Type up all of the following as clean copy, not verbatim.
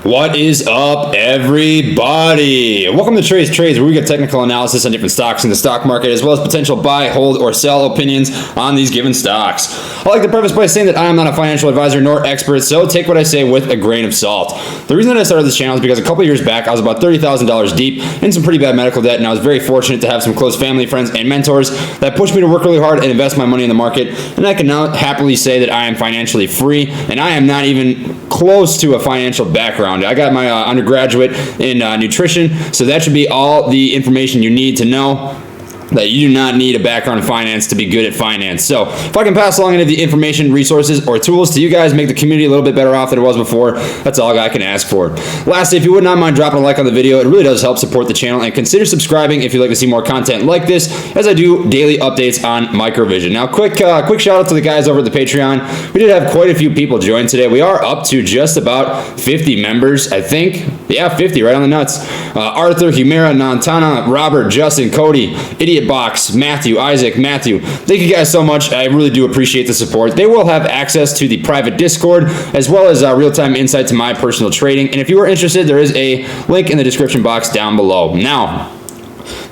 What is up, everybody? Welcome to Trey's Trades, where we get technical analysis on different stocks in the stock market, as well as potential buy, hold, or sell opinions on these given stocks. I like to preface by saying that I am not a financial advisor nor expert, so take what I say with a grain of salt. The reason that I started this channel is because a couple years back, I was about $30,000 deep in some pretty bad medical debt, and I was very fortunate to have some close family, friends, and mentors that pushed me to work really hard and invest my money in the market, and I can now happily say that I am financially free, and I am not even close to a financial background. I got my undergraduate in nutrition, so that should be all the information you need to know that you do not need a background in finance to be good at finance. So if I can pass along any of the information, resources, or tools to you guys, make the community a little bit better off than it was before, that's all I can ask for. Lastly, if you would not mind dropping a like on the video, it really does help support the channel, and consider subscribing if you'd like to see more content like this, as I do daily updates on Microvision. Now, quick shout out to the guys over at the Patreon. We did have quite a few people join today. We are up to just about 50 members, I think. Yeah, 50, right on the nuts. Arthur, Humira, Nantana, Robert, Justin, Cody, Idiot Box, Matthew, Isaac, Matthew. Thank you guys so much. I really do appreciate the support. They will have access to the private Discord, as well as real-time insight to my personal trading. And if you are interested, there is a link in the description box down below. Now,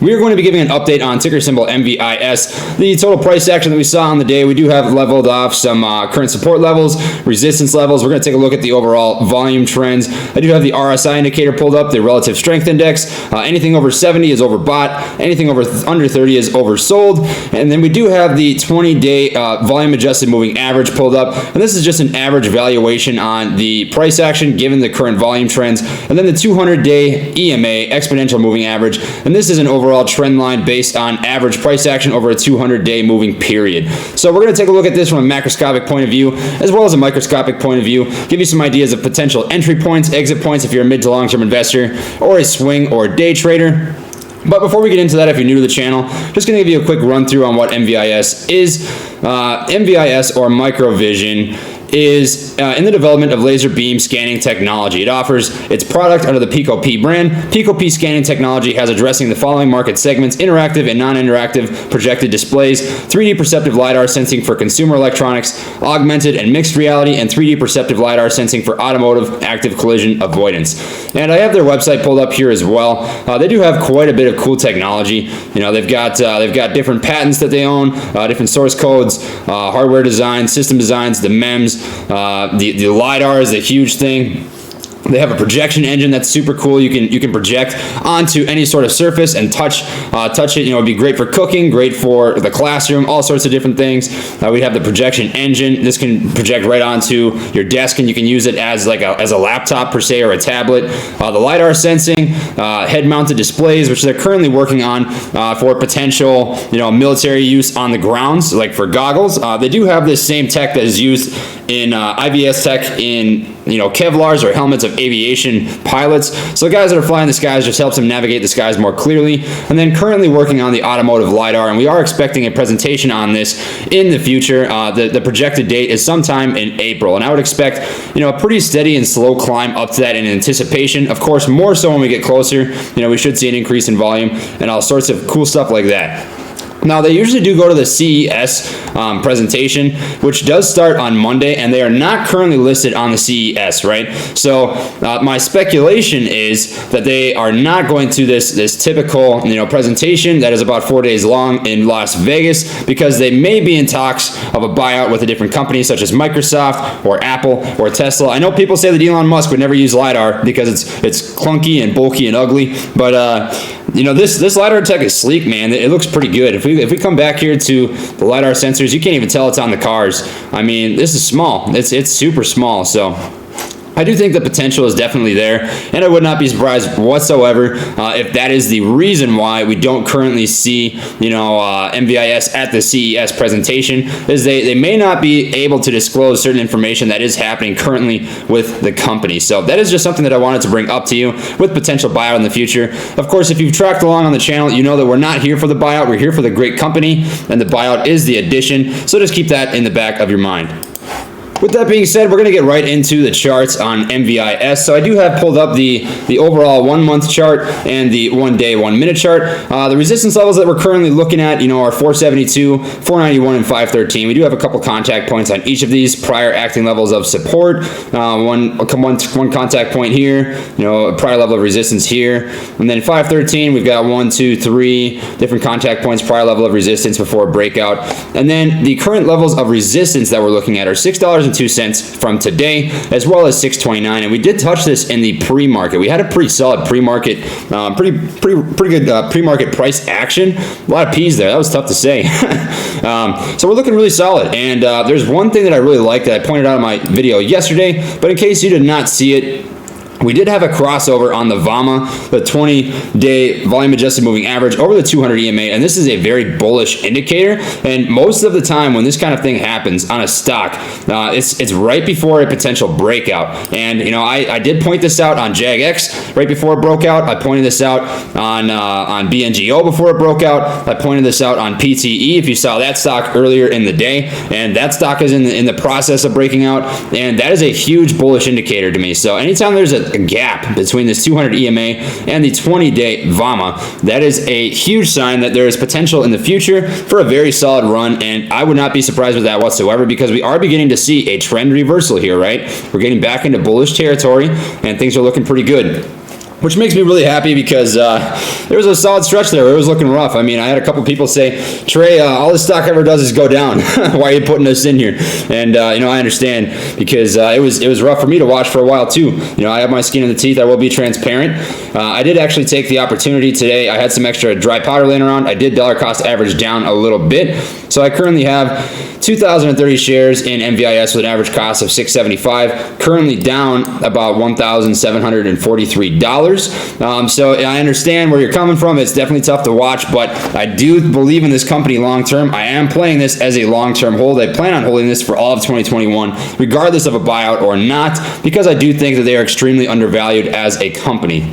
we are going to be giving an update on ticker symbol MVIS. The total price action that we saw on the day, we do have leveled off some current support levels, resistance levels. We're going to take a look at the overall volume trends. I do have the RSI indicator pulled up, the relative strength index. Anything over 70 is overbought. Anything under 30 is oversold. And then we do have the 20-day volume adjusted moving average pulled up. And this is just an average valuation on the price action given the current volume trends. And then the 200-day EMA, exponential moving average. And this is an overall trend line based on average price action over a 200-day moving period. So we're going to take a look at this from a macroscopic point of view, as well as a microscopic point of view, give you some ideas of potential entry points, exit points if you're a mid to long-term investor, or a swing or day trader. But before we get into that, if you're new to the channel, just going to give you a quick run through on what MVIS is. MVIS, or Microvision, is in the development of laser beam scanning technology. It offers its product under the Pico-P brand. Pico-P scanning technology has addressing the following market segments: interactive and non-interactive projected displays, 3D perceptive lidar sensing for consumer electronics, augmented and mixed reality, and 3D perceptive lidar sensing for automotive active collision avoidance. And I have their website pulled up here as well. They do have quite a bit of cool technology. You know, they've got different patents that they own, different source codes, hardware design, system designs, the MEMS. The lidar is a huge thing. They have a projection engine that's super cool. You can project onto any sort of surface and touch it. You know, it'd be great for cooking, great for the classroom, all sorts of different things. We have the projection engine. This can project right onto your desk, and you can use it as as a laptop per se, or a tablet. The lidar sensing, head-mounted displays, which they're currently working on for potential military use on the grounds, like for goggles. They do have this same tech that is used in IVAS tech in Kevlars or helmets of aviation pilots. So the guys that are flying the skies, just helps them navigate the skies more clearly. And then currently working on the automotive lidar, and we are expecting a presentation on this in the future. The projected date is sometime in April, and I would expect a pretty steady and slow climb up to that in anticipation. Of course, more so when we get closer. We should see an increase in volume and all sorts of cool stuff like that. Now, they usually do go to the CES presentation, which does start on Monday, and they are not currently listed on the CES, right? So my speculation is that they are not going to this typical presentation that is about 4 days long in Las Vegas, because they may be in talks of a buyout with a different company such as Microsoft or Apple or Tesla. I know people say that Elon Musk would never use lidar because it's clunky and bulky and ugly, but this lidar tech is sleek, man. It looks pretty good. If we come back here to the lidar sensors, you can't even tell it's on the cars. I mean, this is small. It's super small. So I do think the potential is definitely there, and I would not be surprised whatsoever if that is the reason why we don't currently see, MVIS at the CES presentation, is they may not be able to disclose certain information that is happening currently with the company. So that is just something that I wanted to bring up to you with potential buyout in the future. Of course, if you've tracked along on the channel, you know that we're not here for the buyout. We're here for the great company, and the buyout is the addition. So just keep that in the back of your mind. With that being said, we're going to get right into the charts on MVIS. So I do have pulled up the overall 1 month chart and the 1 day, 1 minute chart. The resistance levels that we're currently looking at, are 472, 491, and 513. We do have a couple contact points on each of these prior acting levels of support. One contact point here, a prior level of resistance here. And then 513, we've got 1, 2, 3 different contact points, prior level of resistance before breakout. And then the current levels of resistance that we're looking at are $6.02 from today, as well as $6.29, and we did touch this in the pre-market. We had a pretty solid pre-market, pretty good pre-market price action. A lot of P's there. That was tough to say. So we're looking really solid, and there's one thing that I really like that I pointed out in my video yesterday, but in case you did not see it, we did have a crossover on the VWMA, the 20-day volume adjusted moving average over the 200 EMA, and this is a very bullish indicator. And most of the time when this kind of thing happens on a stock, it's right before a potential breakout. And I did point this out on JAGX right before it broke out. I pointed this out on BNGO before it broke out. I pointed this out on PTE if you saw that stock earlier in the day, and that stock is in the process of breaking out, and that is a huge bullish indicator to me. So anytime there's a gap between this 200 EMA and the 20-day VWMA, that is a huge sign that there is potential in the future for a very solid run, and I would not be surprised with that whatsoever, because we are beginning to see a trend reversal here, right? We're getting back into bullish territory, and things are looking pretty good, which makes me really happy, because there was a solid stretch there where it was looking rough. I mean, I had a couple people say, Trey, all this stock ever does is go down. Why are you putting us in here? And I understand, because it was rough for me to watch for a while too. I have my skin in the teeth. I will be transparent. I did actually take the opportunity today. I had some extra dry powder laying around. I did dollar cost average down a little bit. So I currently have 2,030 shares in MVIS with an average cost of $675, currently down about $1,743. So I understand where you're coming from. It's definitely tough to watch, but I do believe in this company long term. I am playing this as a long-term hold. I plan on holding this for all of 2021, regardless of a buyout or not, because I do think that they are extremely undervalued as a company.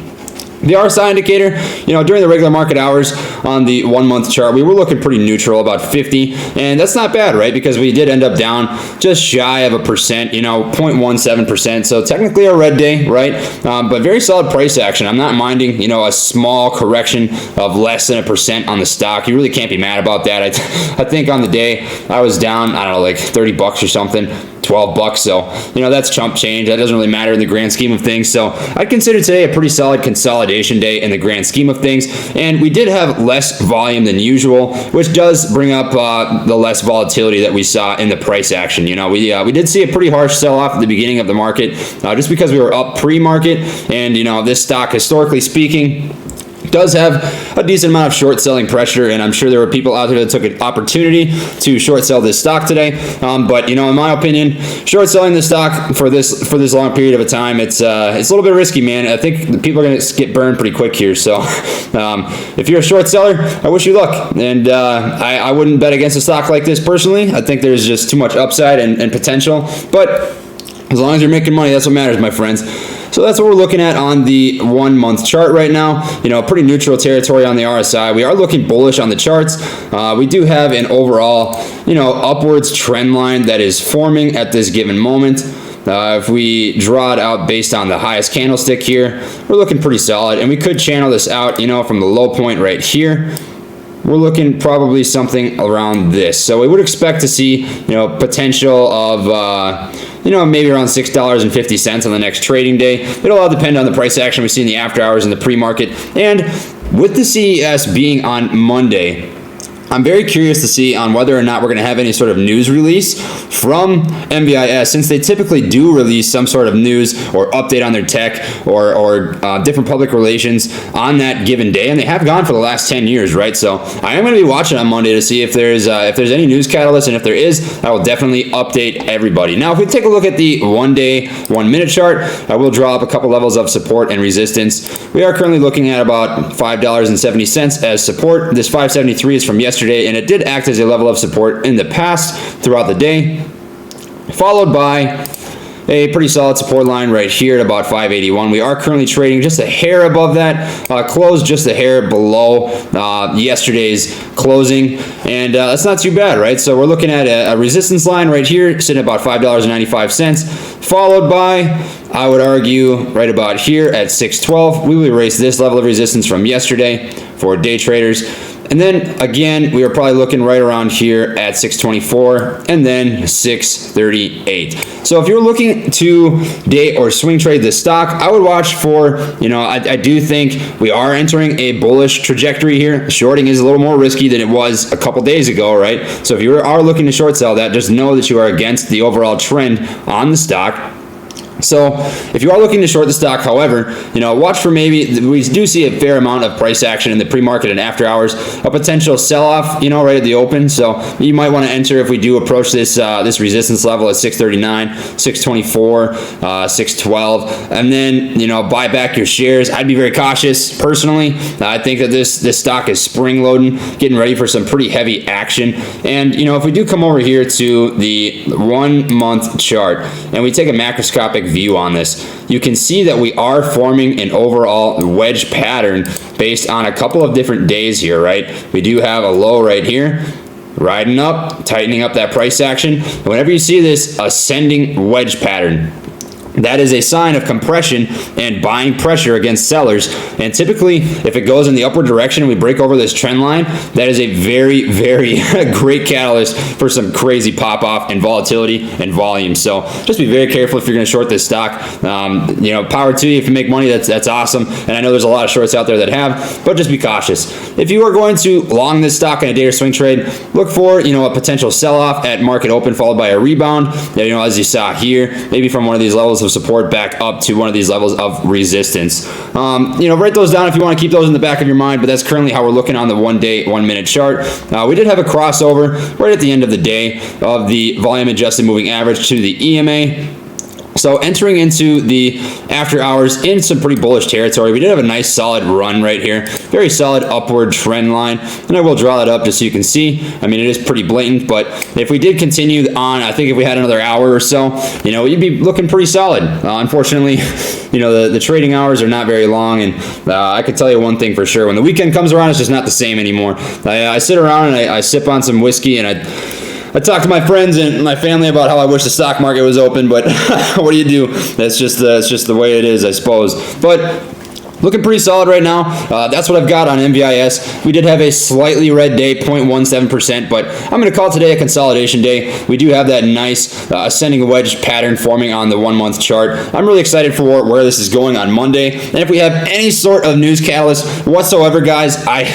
The RSI indicator, during the regular market hours on the 1 month chart, we were looking pretty neutral, about 50, and that's not bad, right? Because we did end up down just shy of 1%, 0.17%, so technically a red day, right? But very solid price action. I'm not minding, a small correction of less than 1% on the stock. You really can't be mad about that. I think on the day I was down, I don't know, like 30 bucks or something. 12 bucks, so that's chump change. That doesn't really matter in the grand scheme of things. So I'd consider today a pretty solid consolidation day in the grand scheme of things, and we did have less volume than usual, which does bring up the less volatility that we saw in the price action. We did see a pretty harsh sell-off at the beginning of the market, just because we were up pre-market, and this stock, historically speaking, does have a decent amount of short selling pressure, and I'm sure there were people out there that took an opportunity to short sell this stock today. But in my opinion, short selling this stock for this long period of a time, it's a little bit risky, man. I think people are going to get burned pretty quick here. So if you're a short seller, I wish you luck, and I wouldn't bet against a stock like this personally. I think there's just too much upside and potential, but as long as you're making money, that's what matters, my friends. So that's what we're looking at on the 1 month chart right now. Pretty neutral territory on the RSI. We are looking bullish on the charts. We do have an overall, upwards trend line that is forming at this given moment. If we draw it out based on the highest candlestick here, we're looking pretty solid, and we could channel this out, from the low point right here. We're looking probably something around this. So we would expect to see, potential of, maybe around $6.50 on the next trading day. It'll all depend on the price action we see in the after hours and the pre-market. And with the CES being on Monday, I'm very curious to see on whether or not we're going to have any sort of news release from MVIS, since they typically do release some sort of news or update on their tech or different public relations on that given day, and they have gone for the last 10 years, right? So I am going to be watching on Monday to see if there's any news catalyst, and if there is, I will definitely update everybody. Now, if we take a look at the 1 day, 1 minute chart, I will draw up a couple levels of support and resistance. We are currently looking at about $5.70 as support. This 573 is from yesterday, and it did act as a level of support in the past throughout the day, followed by a pretty solid support line right here at about 581. We are currently trading just a hair above that, closed just a hair below yesterday's closing, and that's not too bad, right? So we're looking at a resistance line right here, sitting at about $5.95, followed by, I would argue, right about here at 612. We will erase this level of resistance from yesterday for day traders. And then again, we are probably looking right around here at 624 and then 638. So if you're looking to day or swing trade this stock, I would watch for, I do think we are entering a bullish trajectory here. Shorting is a little more risky than it was a couple days ago, right? So if you are looking to short sell that, just know that you are against the overall trend on the stock. So if you are looking to short the stock, however, watch for maybe, we do see a fair amount of price action in the pre-market and after hours, a potential sell-off, right at the open. So you might want to enter if we do approach this this resistance level at 639, 624, 612, and then, buy back your shares. I'd be very cautious personally. I think that this stock is spring loading, getting ready for some pretty heavy action. And, if we do come over here to the 1 month chart and we take a macroscopic view on this, you can see that we are forming an overall wedge pattern based on a couple of different days here, right? We do have a low right here, riding up, tightening up that price action. Whenever you see this ascending wedge pattern, that is a sign of compression and buying pressure against sellers. And typically, if it goes in the upward direction and we break over this trend line, that is a very, very great catalyst for some crazy pop-off and volatility and volume. So just be very careful if you're going to short this stock. Power to you if you make money. That's awesome. And I know there's a lot of shorts out there that have, but just be cautious. If you are going to long this stock in a day or swing trade, look for a potential sell-off at market open followed by a rebound. As you saw here, maybe from one of these levels of support back up to one of these levels of resistance. Write those down if you want to keep those in the back of your mind, but that's currently how we're looking on the 1 day, 1 minute chart. We did have a crossover right at the end of the day of the volume adjusted moving average to the EMA. So entering into the after hours in some pretty bullish territory. We did have a nice solid run right here. Very solid upward trend line. And I will draw that up just so you can see. I mean, it is pretty blatant, but if we did continue on, I think if we had another hour or so, you'd be looking pretty solid. Unfortunately, the trading hours are not very long, and I could tell you one thing for sure. When the weekend comes around, it's just not the same anymore. I sit around and I sip on some whiskey, and I talk to my friends and my family about how I wish the stock market was open, but what do you do? That's just the way it is, I suppose. But looking pretty solid right now. That's what I've got on MVIS. We did have a slightly red day, 0.17%, but I'm going to call today a consolidation day. We do have that nice ascending wedge pattern forming on the 1 month chart. I'm really excited for where this is going on Monday. And if we have any sort of news catalyst whatsoever, guys, I'm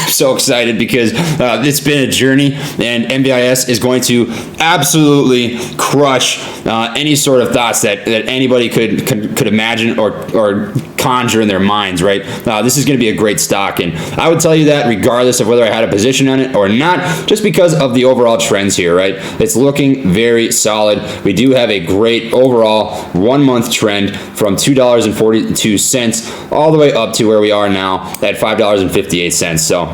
so excited because it's been a journey, and MVIS is going to absolutely crush any sort of thoughts that anybody could imagine or conjure in their minds, right? This is going to be a great stock, and I would tell you that regardless of whether I had a position on it or not, just because of the overall trends here, right? It's looking very solid. We do have a great overall 1 month trend from $2.42 all the way up to where we are now at $5.58. So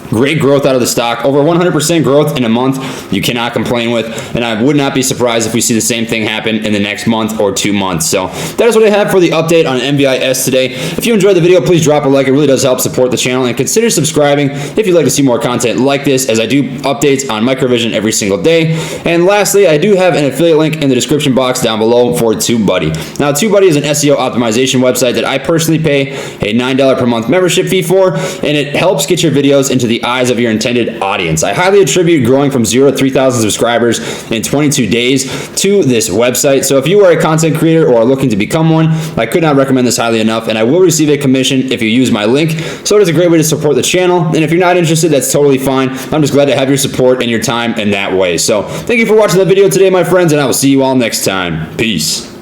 great growth out of the stock, over 100% growth in a month. You cannot complain with, and I would not be surprised if we see the same thing happen in the next month or 2 months. So that is what I have for the update on MVIS today. If you enjoyed the video, please drop a like. It really does help support the channel, and consider subscribing if you'd like to see more content like this, as I do updates on Microvision every single day. And lastly, I do have an affiliate link in the description box down below for TubeBuddy. Now, TubeBuddy is an SEO optimization website that I personally pay a $9 per month membership fee for, and it helps get your videos into the eyes of your intended audience. I highly attribute growing from 0 to 3,000 subscribers in 22 days to this website. So if you are a content creator or are looking to become one, I could not recommend this highly enough, and I will receive a commission if you use my link. So it is a great way to support the channel, and if you're not interested, that's totally fine. I'm just glad to have your support and your time in that way. So thank you for watching the video today, my friends, and I will see you all next time. Peace.